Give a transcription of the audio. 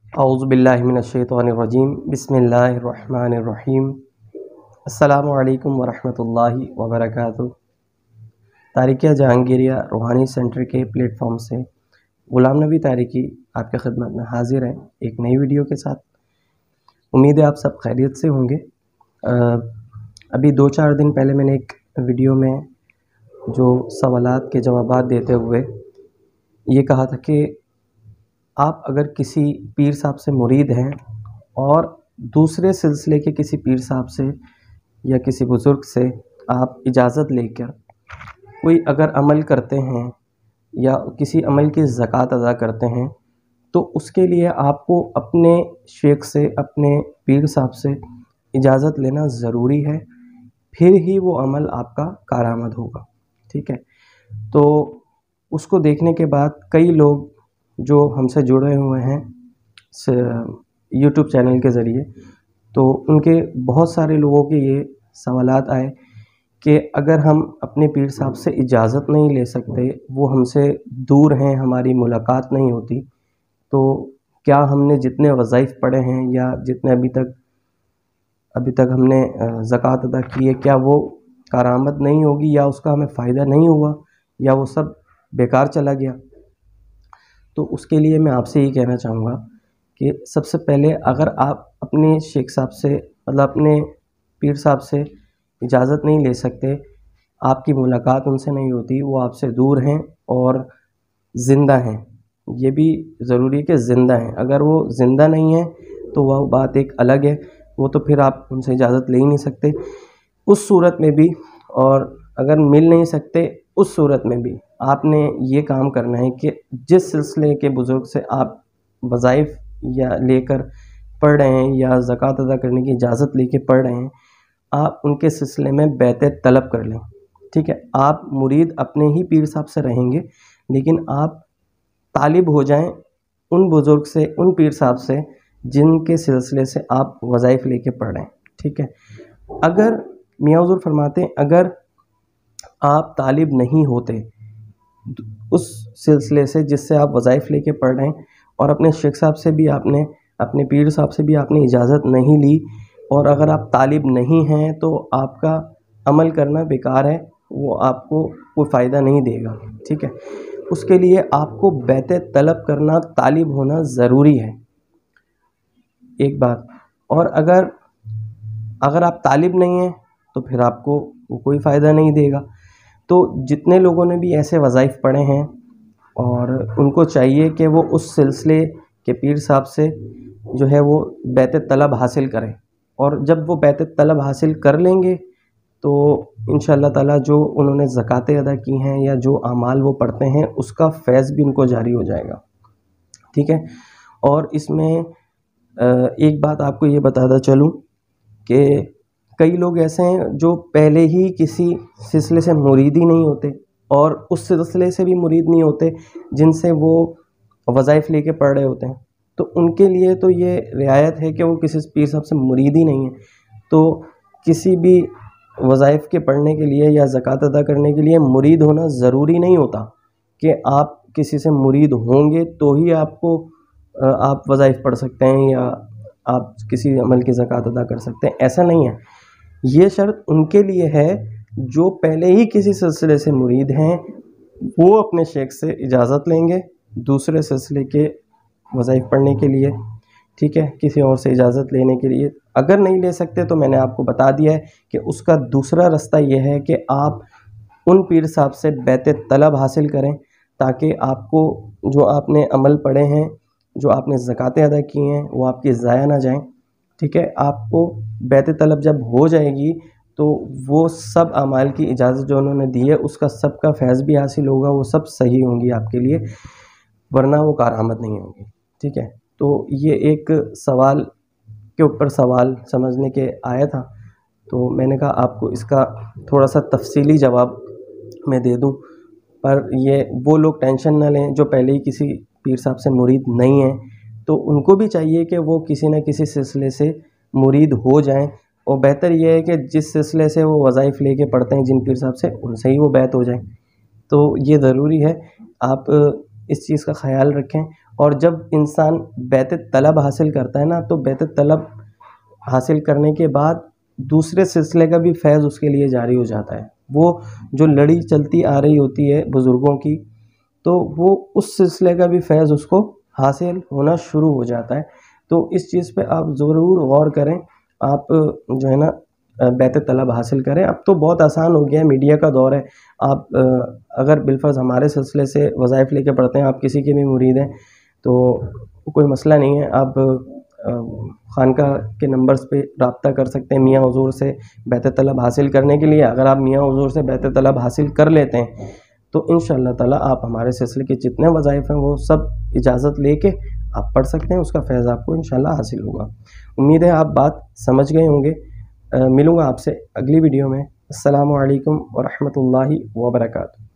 औज़ुबिल्लाहिमिनश्शैतानिर्रजीम बिस्मिल्लाहिर्रहमानिर्रहीम अस्सलामु अलैकुम वरहमतुल्लाहि वबरकातुहू। तारिकिया जहांगीरिया रूहानी सेंटर के प्लेटफॉर्म से ग़ुलाम नबी तारिकी आपके खिदमत में हाजिर है एक नई वीडियो के साथ। उम्मीद है आप सब खैरियत से होंगे। अभी 2-4 दिन पहले मैंने एक वीडियो में जो सवालात के जवाबात देते हुए ये कहा था कि आप अगर किसी पीर साहब से मुरीद हैं और दूसरे सिलसिले के किसी पीर साहब से या किसी बुज़ुर्ग से आप इजाज़त लेकर कोई अगर अमल करते हैं या किसी अमल की ज़कात अदा करते हैं तो उसके लिए आपको अपने शेख से, अपने पीर साहब से इजाज़त लेना ज़रूरी है, फिर ही वो अमल आपका कारआमद होगा। ठीक है, तो उसको देखने के बाद कई लोग जो हमसे जुड़े हुए हैं यूट्यूब चैनल के ज़रिए, तो उनके बहुत सारे लोगों के ये सवालात आए कि अगर हम अपने पीर साहब से इजाज़त नहीं ले सकते, वो हमसे दूर हैं, हमारी मुलाकात नहीं होती, तो क्या हमने जितने वज़ाइफ पढ़े हैं या जितने अभी तक हमने ज़कात अदा की है, क्या वो कारआमद नहीं होगी या उसका हमें फ़ायदा नहीं हुआ या वो सब बेकार चला गया। तो उसके लिए मैं आपसे ये कहना चाहूँगा कि सबसे पहले अगर आप अपने शेख साहब से, मतलब अपने पीर साहब से इजाज़त नहीं ले सकते, आपकी मुलाकात उनसे नहीं होती, वो आपसे दूर हैं और ज़िंदा हैं, ये भी ज़रूरी है कि ज़िंदा हैं। अगर वो ज़िंदा नहीं है तो वह बात एक अलग है, वो तो फिर आप उनसे इजाज़त ले ही नहीं सकते। उस सूरत में भी, और अगर मिल नहीं सकते उस सूरत में भी आपने ये काम करना है कि जिस सिलसिले के बुज़ुर्ग से आप वज़ाइफ या लेकर पढ़ रहे हैं या ज़कात अदा करने की इजाज़त लेके पढ़ रहे हैं, आप उनके सिलसिले में बैत तलब कर लें। ठीक है, आप मुरीद अपने ही पीर साहब से रहेंगे, लेकिन आप तालिब हो जाएं उन बुज़ुर्ग से, उन पीर साहब से जिनके सिलसिले से आप वज़ाइफ लेके पढ़ रहे हैं। ठीक है, अगर मियाँ हुज़ूर फरमाते हैं अगर आप तालिब नहीं होते उस सिलसिले से जिससे आप वज़ाइफ लेके पढ़ रहे हैं और अपने शेख साहब से भी आपने, अपने पीर साहब से भी आपने इजाज़त नहीं ली, और अगर आप तालिब नहीं हैं तो आपका अमल करना बेकार है, वो आपको कोई फ़ायदा नहीं देगा। ठीक है, उसके लिए आपको बैत तलब करना, तालिब होना ज़रूरी है, एक बात। और अगर आप तालिब नहीं हैं तो फिर आपको वो कोई फ़ायदा नहीं देगा। तो जितने लोगों ने भी ऐसे वज़ाइफ पढ़े हैं और उनको चाहिए कि वो उस सिलसिले के पीर साहब से जो है वो बैत तलब हासिल करें, और जब वो बैत तलब हासिल कर लेंगे तो इंशाअल्लाह ताला जो उन्होंने ज़कातें अदा की हैं या जो अमाल वो पढ़ते हैं उसका फैज़ भी उनको जारी हो जाएगा। ठीक है, और इसमें एक बात आपको ये बताता चलूँ कि कई लोग ऐसे हैं जो पहले ही किसी सिलसिले से मुरीद ही नहीं होते और उस सिलसिले से भी मुरीद नहीं होते जिनसे वो वज़ाइफ लेके पढ़ रहे होते हैं, तो उनके लिए तो ये रियायत है कि वो किसी पीर साहब से मुरीद ही नहीं है। तो किसी भी वज़ाइफ के पढ़ने के लिए या ज़कात अदा करने के लिए मुरीद होना ज़रूरी नहीं होता कि आप किसी से मुरीद होंगे तो ही आपको आप वज़ाइफ पढ़ सकते हैं या आप किसी अमल की ज़कात अदा कर सकते हैं, ऐसा नहीं है। ये शर्त उनके लिए है जो पहले ही किसी सिलसिले से मुरीद हैं, वो अपने शेख से इजाज़त लेंगे दूसरे सिलसिले के वज़ाइफ पढ़ने के लिए। ठीक है, किसी और से इजाज़त लेने के लिए अगर नहीं ले सकते तो मैंने आपको बता दिया है कि उसका दूसरा रास्ता ये है कि आप उन पीर साहब से बैत तलब हासिल करें, ताकि आपको जो आपने अमल पढ़े हैं, जो आपने ज़कातें अदा की हैं, वो आपकी ज़ाया ना जाएँ। ठीक है, आपको बैत तलब जब हो जाएगी तो वो सब अमाल की इजाज़त जो उन्होंने दी है उसका सबका फैज़ भी हासिल होगा, वो सब सही होंगी आपके लिए, वरना वो कारआमद नहीं होंगी। ठीक है, तो ये एक सवाल के ऊपर सवाल समझने के आया था, तो मैंने कहा आपको इसका थोड़ा सा तफसीली जवाब मैं दे दूं, पर ये वो लोग टेंशन ना लें जो पहले ही किसी पीर साहब से मुरीद नहीं हैं, तो उनको भी चाहिए कि वो किसी न किसी सिलसिले से मुरीद हो जाएं, और बेहतर यह है कि जिस सिलसिले से वो वज़ाइफ लेके पढ़ते हैं जिन पीर साहब से, उनसे ही वो बैत हो जाएं। तो ये ज़रूरी है, आप इस चीज़ का ख़याल रखें। और जब इंसान बैत तलब हासिल करता है ना, तो बैत तलब हासिल करने के बाद दूसरे सिलसिले का भी फैज़ उसके लिए जारी हो जाता है। वो जो लड़ी चलती आ रही होती है बुज़ुर्गों की, तो वो उस सिलसिले का भी फैज़ उसको हासिल होना शुरू हो जाता है। तो इस चीज़ पे आप ज़रूर गौर करें। आप जो है ना बैत तलब हासिल करें। अब तो बहुत आसान हो गया है, मीडिया का दौर है। आप अगर बिलफ़र्ज़ हमारे सिलसिले से वज़ाइफ़ लेके पढ़ते हैं, आप किसी के भी मुरीद हैं, तो कोई मसला नहीं है। आप खानकाह के नंबर्स पे राब्ता कर सकते हैं मियाँ हुज़ूर से बैत तलब हासिल करने के लिए। अगर आप मियाँ हुज़ूर से बैत तलब हासिल कर लेते हैं, तो इंशाअल्लाह ताला आप हमारे सिलसिले के जितने वज़ाइफ़ हैं वो सब इजाज़त लेके आप पढ़ सकते हैं। उसका फैज़ आपको इंशाअल्लाह हासिल होगा। उम्मीद है आप बात समझ गए होंगे। मिलूँगा आपसे अगली वीडियो में। अस्सलामु अलैकुम व रहमतुल्लाहि व बरकातुहू।